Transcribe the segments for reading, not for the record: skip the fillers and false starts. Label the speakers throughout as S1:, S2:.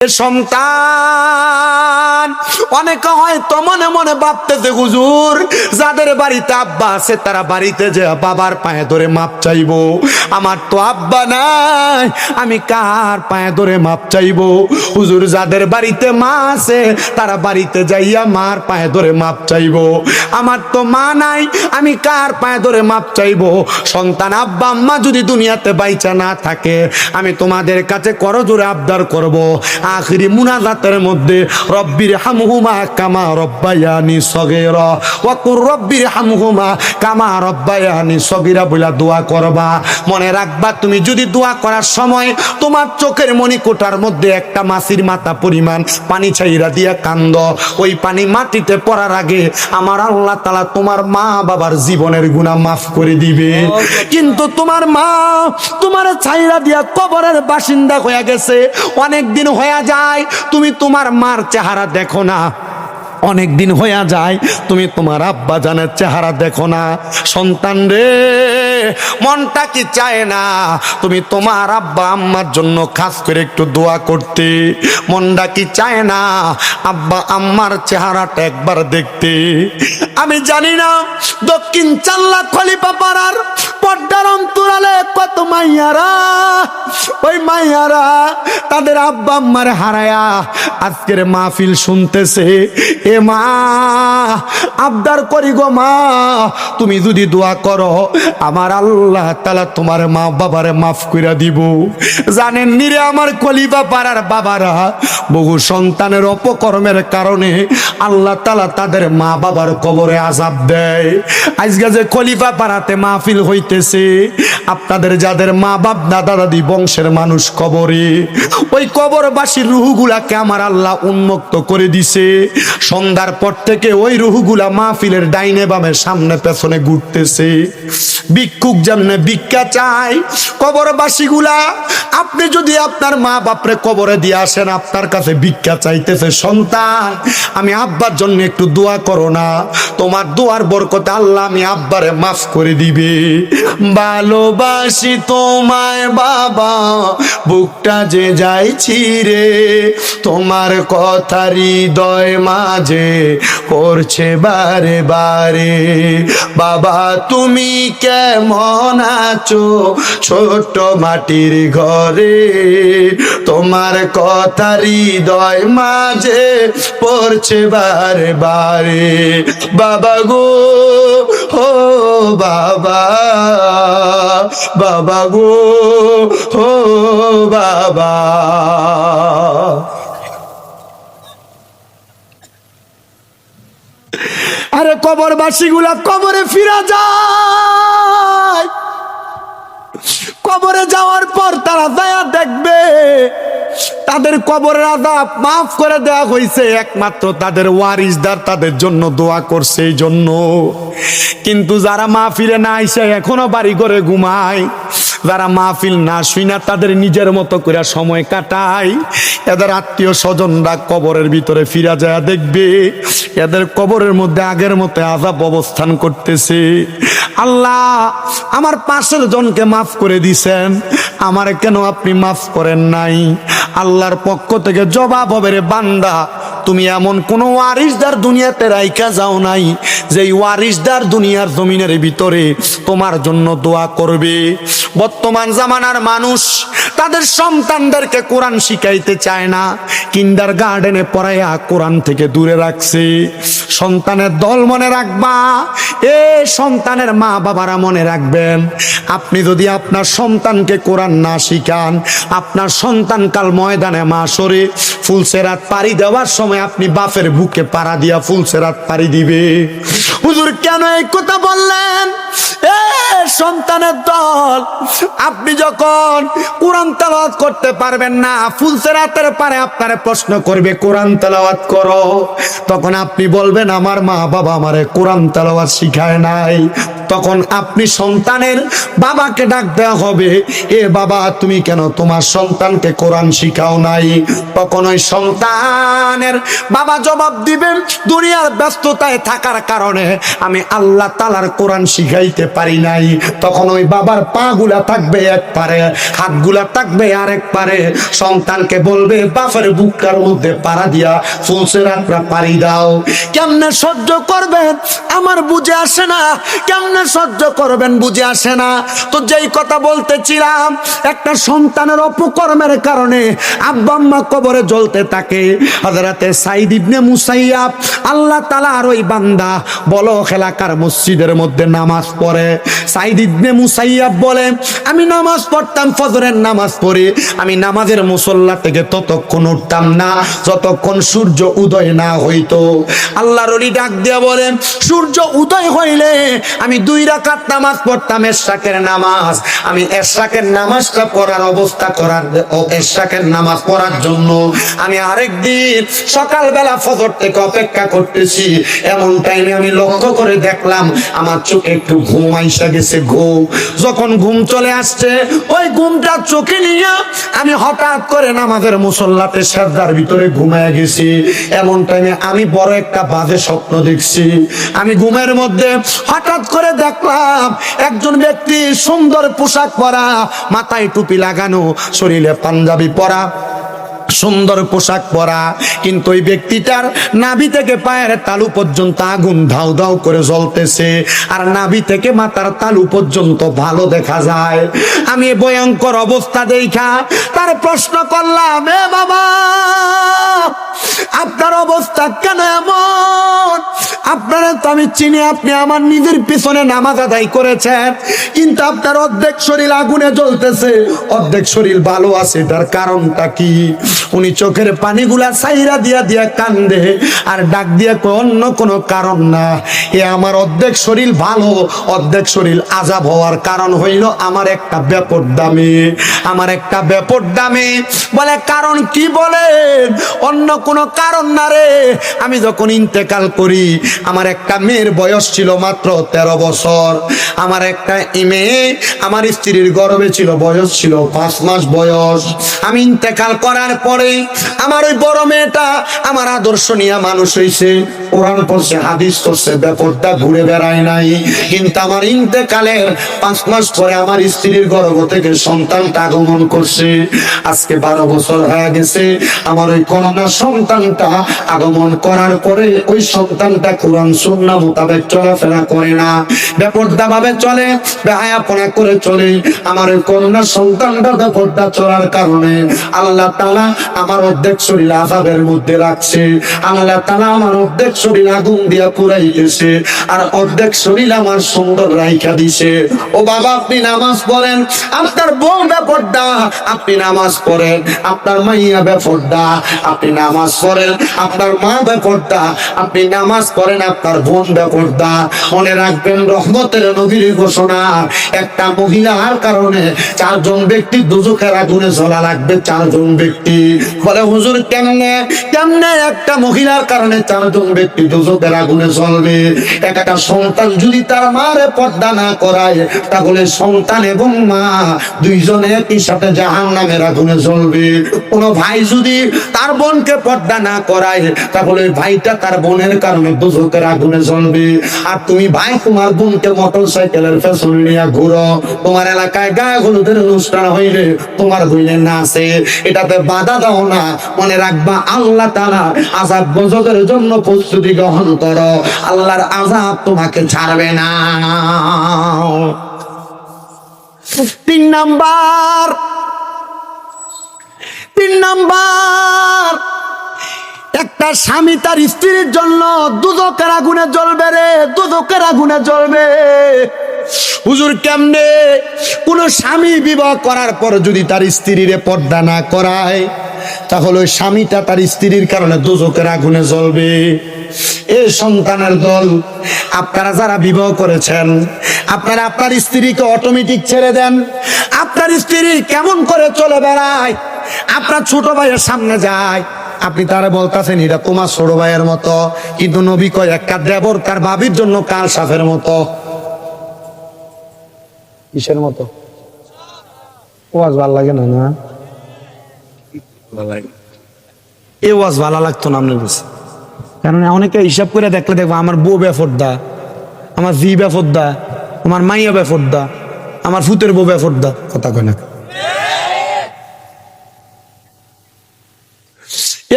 S1: সন্তান অনেকে হয়তো মনে মনে ভাবতেছে, হুজুর যাদের বাড়িতে আব্বা আছে তারা বাড়িতে যে বাবার পায়ে ধরে মাপ চাইবো, আমার তো আব্বা নাই, আমি কার পায়ে ধরে মাপ চাইবো? হুজুর যাদের বাড়িতে মা আছে তারা বাড়িতে যাইয়া মার পায়ে ধরে মাপ চাইবো, আমার তো মা নাই, আমি কার পায়ে ধরে মাপ চাইবো? সন্তান, আব্বা আম্মা যদি দুনিয়াতে বাইচা না থাকে, আমি তোমাদের কাছে করজোরে আবদার করব, আখিরি মুনাজাতের মধ্যে রব্বির হামহুমা কামা রব্বায়ানি সগীরা ওয়া কুর রব্বির হামহুমা কামা রব্বায়ানি সগীরা বলে দোয়া করবা। মনে রাখবা, তুমি যদি দোয়া করার সময় তোমার চোখের মণিকোটার মধ্যে একটা মাছির মাথা পরিমাণ পানি ছাইরা দিয়া কান্দ, ওই পানি মাটিতে পড়ার আগে আমার আল্লাহ তাআলা তোমার মা বাবার জীবনের গুনাহ মাফ করে দিবে। কিন্তু তোমার মা তোমার ছাইরা দিয়া কবরের বাসিন্দা হয়ে গেছে, অনেক দিন হয়ে যায় তুমি তোমার মার চেহারা দেখো না, অনেক দিন হয়ে যায় তুমি তোমার আব্বা জানের চেহারা দেখো না। সন্তান রে, মনটা কি চায় না তুমি তোমার আব্বা আম্মার জন্য খাস করে একটু দোয়া করতে? মনটা কি চায় না আব্বা আম্মার চেহারাটা একবার দেখতে? আমি জানি না দক্ষিণ চাল্লা খলিফা পাড়ার পর্দার অন্তরালে কত মাইয়ারা, ওই মাইয়ারা তাদের আব্বা আম্মার হারায়া আজকের মাহফিল শুনতেছে। এ মা, আবদার করি গো মা, তুমি যদি দোয়া করো আমার আল্লাহ তাআলা তোমার মা বাবারে মাফ কইরা দিব। জানেন নিরে আমার খলিফা পাড়ার বাবারা, বহু সন্তানের অপকর্মের কারণে আল্লাহ তাআলা তাদের মা বাবার কবরে আযাব দেয়। আজকে যে খলিফা পাড়াতে মাহফিল হইতেছে, আপনাদের যাদের মা বাপ দাদা দাদি বংশের মানুষ কবরে, ওই কবরবাসীর রূহগুলাকে আমার আল্লাহ উন্মুক্ত করে দিছে। সন্ধ্যার পর থেকে ওই রূহগুলা মাহফিলের ডাইনে বামে সামনে পেছনে ঘুরতেছে, ভিক্ষুক যেমনে ভিক্ষা চায়। কবরবাসীগুলা, আপনি যদি আপনার মা বাপরে কবরে দিয়ে আসেন, আপনার কাছে ভিক্ষা চাইতেছে, সন্তান আমি আব্বার জন্য একটু দোয়া করো না, তোমার দোয়ার বরকতে আল্লাহ আমি আব্বারে মাফ করে দিবে। ভালোবাসি তোমায় বাবা, বুকটা যে যাইছি রে, তোমার কথা হৃদয় মাঝে করছে বারে বারে। বাবা তুমি কেমন আছো ছোট মাটির ঘরে, তোমার কথা হৃদয় মাঝে পড়ছে বারে বারে। বাবা গো, ও বাবা, বাবা গো, ও বাবা। আরে কবরবাসীগুলা কবরে ফিরা যায়, কবরে যাওয়ার পর তারা যায়া দেখবে তাদের কবরের আযাব মাফ করে দেওয়া হয়েছে, একমাত্র তাদের ওয়ারিসদার তাদের জন্য দোয়া করছে এই জন্য। কিন্তু যারা মাহফিলে না আইসে এখনো বাড়ি করে ঘুমায়, যারা মাহফিল না শুইনা তাদের নিজের মতো করে সময় কাটায়, এদের আত্মীয় স্বজনরা কবরের ভিতরে ফিরা যায় দেখবে এদের কবরের মধ্যে আগের মতো আযাব অবস্থান করতেছে। আল্লাহ আমার পাশের জনকে মাফ করে দিছেন, আমারে কেন আপনি মাফ করেন নাই? আল্লাহর পক্ষ থেকে জবাব হবে, রে বান্দা, তুমি এমন কোন ওয়ারিসদার দুনিয়াতে রাইখা যাও নাই যেই ওয়ারিসদার দুনিয়ার জমিনের ভিতরে তোমার জন্য দোয়া করবে। বর্তমান জামানার মানুষ তাদের সন্তানদেরকে কোরআন শিখাইতে চায় না, কিন্ডার গার্ডেনে পড়াইয়া কোরআন থেকে দূরে রাখছে। সন্তানের দল মনে রাখবা, এ সন্তানের মা বাবারা মনে রাখবেন, আপনি যদি আপনার সন্তানকে কোরআন না শিখান, আপনার সন্তান কাল ময়দানে মাশরে ফুলসেরাত পাড়ি দেওয়ার সময় আপনি বাপের বুকে পাড়া দিয়া ফুলসেরাত পাড়ি দিবে। হুজুর কেন এই কথা বললেন? এ সন্তানের দল, আপনি যখন কোরআন তেলাওয়াত করতে পারবেন না, ফুলসেরাতের পারে আপনারে প্রশ্ন করবে কোরআন তেলাওয়াত করো, তখন আপনি বলবেন আমার মা বাবা আমারে কোরআন তেলাওয়াত শিখায় নাই। তখন আপনি সন্তানের বাবাকে ডাক দেওয়া হবে, এ বাবা তুমি কেন তোমার সন্তানকে কোরআন শিখাও নাই? তখন ওই সন্তানের বাবা জবাব দিবেন, দুনিয়ার ব্যস্ততায় থাকার কারণে আমি আল্লাহ তাআলার কোরআন শিখাইতে পারি নাই। তখন ওই বাবার পা গুলা থাকবে এক পারে, হাতগুলা থাকবে আরেক পারে। সন্তানকে বলবে বাপের বুকটার মধ্যে পাড়া দিয়া ফুলসে রাতটা পাড়ি দাও। কেমনে সহ্য করবেন আমার বুঝে আসে না, কেমনে সহ্য করবেন বুঝে আসে না। তো যেই কথা বলতেছিলাম, একটা সন্তানের অপকর্মের কারণে আব্বা আম্মা কবরে জ্বলতে থাকে। হযরতে সাঈদ ইবনে মুসাইয়াব আল্লাহ তাআলার ওই বান্দা বলো এলাকার মসজিদের মধ্যে নামাজ পড়ে। সাঈদ ইবনে মুসাইয়াব বলে আমি নামাজ পড়তাম, ফজরের নামাজ পড়ে আমি নামাজের মুসল্লা থেকে ততক্ষণ উঠতাম না যতক্ষণ সূর্য উদয় না হইতো। আল্লাহর ওলি ডাক দিয়া বলে সূর্য উদয় হইলে আমি 2 রাকাত নামাজ পড়তাম, এশরাকের নামাজ। আমি এশরাকের নামাজটা পড়ার অবস্থা করার এশরাকের নামাজ পড়ার জন্য আমি আরেকদিন সকালবেলা ফজর থেকে অপেক্ষা করতেছি। এমন টাইমে আমি লক্ষ্য করে দেখলাম আমার চোখে একটু ঘুম আইসা গেছে। ঘুম যখন ঘুম চলে আসছে, ওই ঘুমটা চোখে নিয়ে আমি হঠাৎ করে নামাজের মুসল্লাতে সাজদার ভিতরে ঘুমায় গেছি। এমন টাইমে আমি বড় একটা বাজে স্বপ্ন দেখছি। আমি ঘুমের মধ্যে হঠাৎ করে দেখলাম একজন ব্যক্তি সুন্দর পোশাক পরা, মাথায় টুপি লাগানো, শরীরে পাঞ্জাবি পরা, সুন্দর পোশাক পরা, কিন্তু ওই ব্যক্তিটার নাভি থেকে পায়ের তালু পর্যন্ত আগুন ধাউ ধাউ করে জ্বলতেছে, আর নাভি থেকে মাথার তালু পর্যন্ত ভালো দেখা যায়। আমি ভয়ঙ্কর অবস্থা দেখা তার প্রশ্ন করলাম, এ বাবা আপনার অবস্থা কেন এমন? আপনারা তো আমি চিনি, আপনি আমার নিজের পিছনে নামাজ আদায় করেছেন, কিন্তু আপনার অর্ধেক শরীর আগুনে জ্বলতেছে, অর্ধেক শরীর ভালো আছে, তার কারণটা কি? উনি চোখের পানিগুলা সাইরা দিয়া দিয়া কান্দে আর ডাক দিয়া অন্য কোনো কারণ না, এ আমার অর্ধেক শরীর ভালো, অর্ধেক শরীর আযাব হওয়ার কারণ হইল আমার একটা বেপরদামি, আমার একটা বেপরদামি। বলে কারণ কি? বলে অন্য কোনো কারণ না রে। আমি যখন ইন্তেকাল করি আমার একটা মেয়ের বয়স ছিল মাত্র 13 বছর। আমার একটা মেয়ে আমার স্ত্রীর গর্ভে ছিল, বয়স ছিল 5 মাস বয়স। আমি ইন্তেকাল করার পরে আমার ওই বড় মেয়েটা আমার আদর্শ নিয়ে মানুষ হয়েছে, কোরআন পড়ছে, হাদিস পড়ছে, বেপরদা ঘুরে বেড়ায় নাই। কিন্তু আমার ইন্তেকালের 5 মাস পরে আমার স্ত্রীর গর্ভ থেকে সন্তানটা আগমন করছে। আজকে 12 বছর হয়ে গেছে। আমার ওই কন্যা সন্তানটা আগমন করার পরে ওই সন্তানটা কোরআন সুন্নাহ মোতাবেক চলাফেরা করে না, বেপরদা ভাবে চলে, বেহায়াপনা করে চলে। আমার ওই কন্যা সন্তানটা বেপরদা চলার কারণে আল্লাহ তাআলা আমার অর্ধেক শরীর আযাবের মধ্যে রাখছে। আল্লাহ তাআলা আমার অর্ধেক শরীর আগুন দিয়া পুরাইতেছে, আর অর্ধেক শরীর আমার সুন্দর রাইখা দিছে। ও বাবা আপনি নামাজ পড়েন, আপনার বউ বেপরদা, আপনি নামাজ পড়েন, আপনার মাইয়া বেপরদা, আপনি নামাজ পড়েন, আপনার মা বেপরদা, আপনি নামাজ পড়েন, আপনার বোন বেপরদা। মনে রাখবেন রহমতের নবীর ঘোষণা, একটা মহিলার কারণে 4 জন ব্যক্তি দোজখের আগুনে জ্বলা লাগবে। 4 জন ব্যক্তি। বলে হুজুর কেমনে? কেমনে একটা মহিলার কারণে 4 জন ব্যক্তি দোজখের আগুনে জ্বলবে? একটা সন্তান যদি তার মারে পর্দা না করায়, তাহলে সন্তান এবং মা দুইজনে একই সাথে জাহান্নামের আগুনে জ্বলবে। কোন ভাই যদি তার বোনকে পর্দা না করায়, তাহলে ভাইটা তার বোনের কারণে দোজখের আগুনে জ্বলবে। আর তুমি ভাই তোমার বোনকে মোটরসাইকেলের পেছনে নিয়ে ঘুরো, তোমার এলাকায় গায়ে হলুদের অনুষ্ঠান হইলে তোমার বোনে নাচে, এটাতে বাধা দাও না। মনে রাখবা আল্লাহ তাআলা আযাব গজবের জন্য প্রস্তুতি গ্রহণ করো, আল্লাহর আযাব তোমাকে ছাড়বে না। 3 নাম্বার, একটা স্বামী তার স্ত্রীর জন্য দুজকের আগুনে জ্বলবে রে, দুজকের আগুনে জ্বলবে। হুজুর কেমনে? কোন স্বামী বিবাহ করার পর যদি তার স্ত্রীরে পর্দা না করায়, তাহলে ওই স্বামীটা তার স্ত্রীর কারণে দুজকের আগুনে জ্বলবে। এই সন্তানের দল, আপনারা যারা বিবাহ করেছেন, আপনারা আপনার স্ত্রীকে অটোমেটিক ছেড়ে দেন। আপনার স্ত্রী কেমন করে চলে বেড়ায়, আপনার ছোট ভাইয়ের সামনে যায়, আপনি তারা বলতেছেন এটা তোমার ছোট ভাইয়ের মতো, কিন্তু নবী কয় একটা দেবর তার ভাবির জন্য কাল সাফের মতো। কিসের মতো? ওয়াজ ভাল লাগে না? না এই ওয়াজ ভালো লাগতো না আপনার কাছে? কারণ অনেকে হিসাব করে দেখলে দেখবো আমার বউ বেফরদা, আমার জি বেফরদা, আমার মাইয়া বেফরদা, আমার ফুতের বউ বেফরদা। কথা কয় না?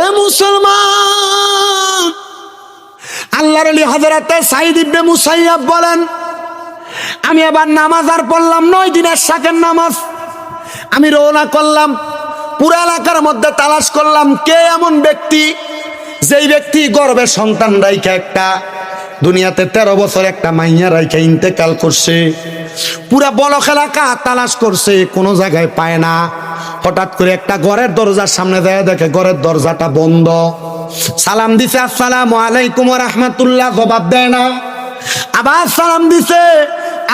S1: এ মুসলমান, আল্লাহর ওলি হযরত সাঈদ ইবনে মুসাইয়াব বলেন, আমি এবার নামাজ আর পড়লাম 9 দিনের শাকের নামাজ। আমি রওনা করলাম, পুরো এলাকার মধ্যে তালাশ করলাম কে এমন ব্যক্তি যেই ব্যক্তি গর্ভে সন্তান রাইখা একটা দুনিয়াতে 13 বছর একটা মাইয়া রাইখা ইন্তেকাল করছে। পুরা বলক এলাকা তালাশ করছে, কোনো জায়গায় পায় না। হঠাৎ করে একটা ঘরের দরজার সামনে যায়, দেখে ঘরের দরজাটা বন্ধ। সালাম দিছে, আসসালামু আলাইকুম ওয়া রাহমাতুল্লাহ, জবাব দেয় না। আবার সালাম দিছে,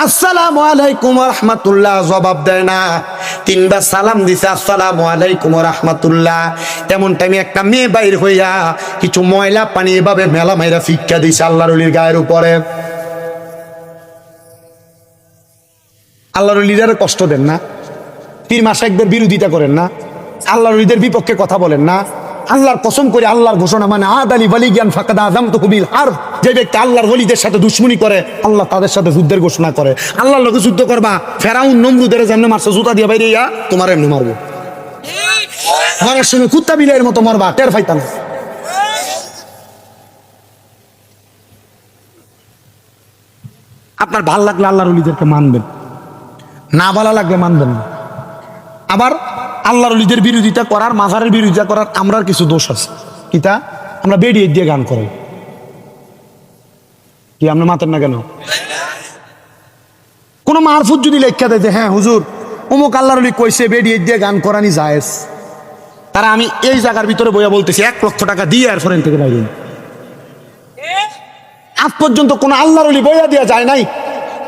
S1: আসসালামু আলাইকুম ওয়া রাহমাতুল্লাহ, জবাব দেয় না। 3 বার সালাম দিছে, আসসালামু আলাইকুম ওয়া রাহমাতুল্লাহ। এমন টাইমে একটা মেয়ে বাইর হইয়া কিছু ময়লা পানি এভাবে মেলা মাইরা ফিক্কা দিছে আল্লাহর ওলির গায়ের উপরে। আল্লাহর ওলিদের কষ্ট দেন না, পীর মাশায়েখদের বিরোধিতা করেন না, আল্লাহর ওলিদের বিপক্ষে কথা বলেন না। আল্লাহর কসম করে আল্লাহর ঘোষণা, মানে আদালি ওয়ালিয়ান ফাকাদ আযামতুহু বিল হারব। যে ব্যক্তি আল্লাহর ওলিদের সাথে দুশমনি করে, আল্লাহ তাদের সাথে যুদ্ধের ঘোষণা করে। আল্লাহর লোকে যুদ্ধ করবা, ফেরাউন নমরুদের যেমনে মারছে জুতা দিয়ে বাইরে ইয়া, তোমার এমনি মারবো। মরার সময় কুত্তা বিলের মতো মরবা, টের পাইতা না। আপনার ভাল লাগলে আল্লাহর ওলিদেরকে মানবেন, না ভালো লাগলে মানবেন না। আবার আল্লাহর ওলিদের বিরোধিতা করার, মাজারের বিরোধিতা করার আমরার কিছু দোষ আছে। কিতা? আমরা বেরিয়ে দিয়ে গান করাই। কি আপনি মাতেন না কেন? কোন মারফুত যদি লেখা দেয় যে হ্যাঁ হুজুর অমুক আল্লাহর ওলি কইছে বেরিয়ে দিয়ে গান করানি জায়েজ, তারা আমি এই জায়গার ভিতরে বইয়া বলতেছি 1 লক্ষ টাকা দিয়ে আর ফরেন থেকে বাইরে। আজ পর্যন্ত কোন আল্লাহর ওলি বইয়া দেওয়া যায় নাই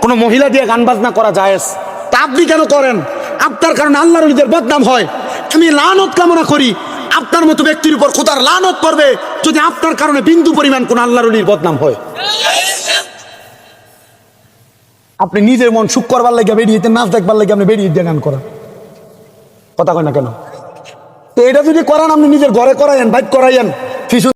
S1: কোন মহিলা দিয়ে গান বাজনা করা জায়েজ। তা আপনি কেন করেন? আপনার কারণে আল্লাহর ওলিদের বদনাম হয়। আমি লানত কামনা করি আপনার মতো ব্যক্তির উপর খোদার লানত পড়বে যদি আপনার কারণে বিন্দু পরিমাণ কোন আল্লাহর ওলির বদনাম হয়। আপনি নিজের মন সুখ করবার লাগে বেরিয়ে নাচ দেখবার লাগে আপনি বেরিয়ে দিয়ে গান করেন। কথা কয় না কেন? তো এটা যদি করান, আপনি নিজের ঘরে করাইয়েন, বাইক করাইয়েন,